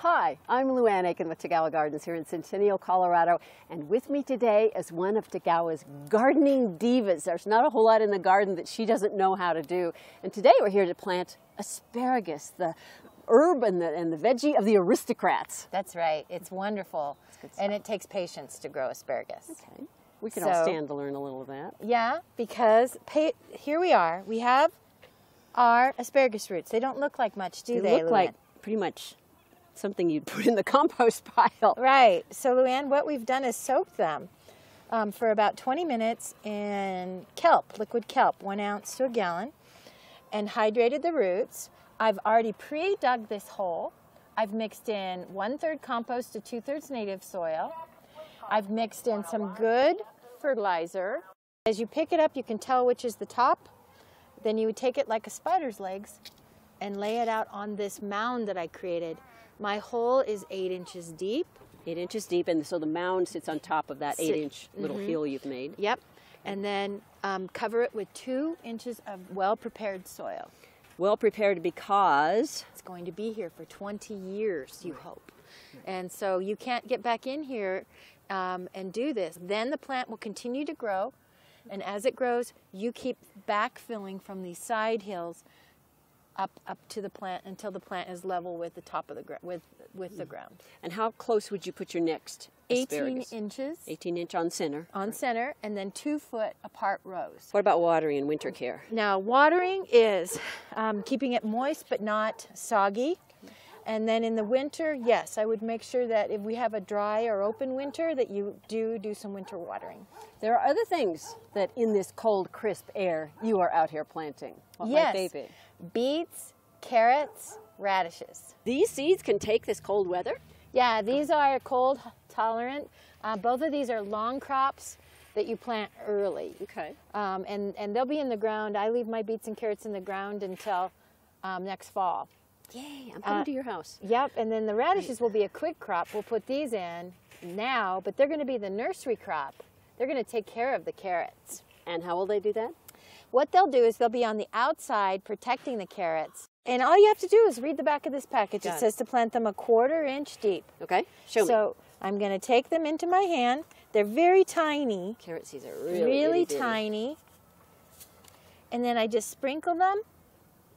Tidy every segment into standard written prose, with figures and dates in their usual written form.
Hi, I'm Luan Akin with Tagawa Gardens here in Centennial, Colorado, and with me today is one of Tagawa's gardening divas. There's not a whole lot in the garden that she doesn't know how to do, and today we're here to plant asparagus, the herb and the veggie of the aristocrats. That's right. It's wonderful, and it takes patience to grow asparagus. Okay, we can all stand to learn a little of that. Yeah, because here we are. We have our asparagus roots. They don't look like much, do they? They look like pretty much something you'd put in the compost pile. Right. So, Luann, what we've done is soaked them for about 20 minutes in kelp, liquid kelp, 1 ounce to a gallon, and hydrated the roots. I've already pre-dug this hole. I've mixed in 1/3 compost to 2/3 native soil. I've mixed in some good fertilizer. As you pick it up, you can tell which is the top. Then you would take it like a spider's legs and lay it out on this mound that I created. My hole is 8 inches deep. 8 inches deep, and so the mound sits on top of that 8-inch little hill you've made. Yep, and then cover it with 2 inches of well-prepared soil. Well prepared because it's going to be here for 20 years, you hope. And so you can't get back in here and do this. Then the plant will continue to grow, and as it grows, you keep backfilling from these side hills up to the plant until the plant is level with the top of the with the ground. And how close would you put your next asparagus? 18 inches. 18-inch on center. On center, and then 2-foot apart rows. What about watering and winter care? Now, watering is keeping it moist but not soggy. And then in the winter, yes, I would make sure that if we have a dry or open winter that you do some winter watering. There are other things that in this cold, crisp air you are out here planting. What might they be? Beets, carrots, radishes. These seeds can take this cold weather? Yeah, these are cold tolerant. Both of these are long crops that you plant early. Okay. And they'll be in the ground. I leave my beets and carrots in the ground until next fall. Yay, I'm coming to your house. Yep, and then the radishes will be a quick crop. We'll put these in now, but they're going to be the nursery crop. They're going to take care of the carrots. And how will they do that? What they'll do is they'll be on the outside protecting the carrots. And all you have to do is read the back of this package. It says to plant them 1/4 inch deep. Okay, show me. So I'm going to take them into my hand. They're very tiny. Carrot seeds are really tiny. And then I just sprinkle them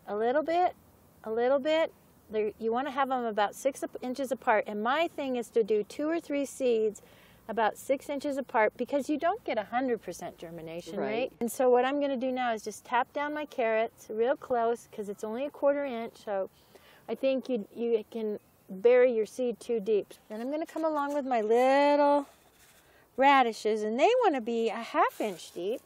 a little bit, a little bit. You want to have them about 6 inches apart. And my thing is to do 2 or 3 seeds about 6 inches apart because you don't get 100% germination rate. And so what I'm going to do now is just tap down my carrots real close because it's only 1/4 inch. So I think you can bury your seed too deep. Then I'm going to come along with my little radishes, and they want to be 1/2 inch deep.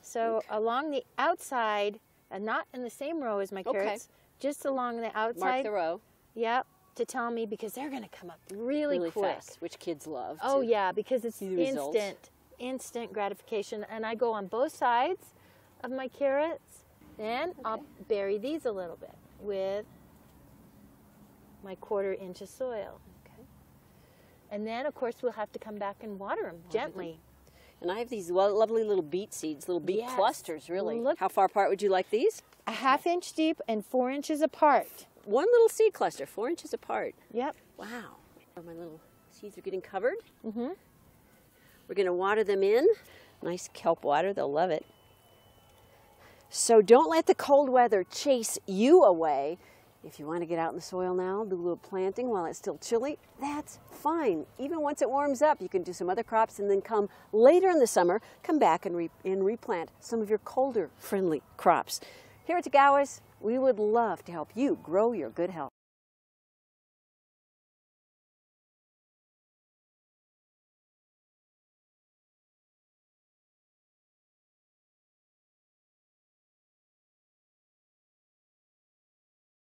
So along the outside, and not in the same row as my carrots, just along the outside. Mark the row. Yep. To tell me because they're going to come up really quick. Fast, which kids love. Oh yeah, because it's instant gratification. And I go on both sides of my carrots. Then I'll bury these a little bit with my 1/4 inch of soil. Okay. And then of course we'll have to come back and water them gently. And I have these lovely little beet seeds, little beet clusters, really. How far apart would you like these? 1/2 inch deep and 4 inches apart. One little seed cluster, 4 inches apart. Yep. Wow. My little seeds are getting covered. Mm-hmm. We're going to water them in. Nice kelp water. They'll love it. So don't let the cold weather chase you away. If you want to get out in the soil now, do a little planting while it's still chilly, that's fine. Even once it warms up, you can do some other crops and then come later in the summer, come back and replant some of your colder friendly crops. Here at Tagawa's, we would love to help you grow your good health.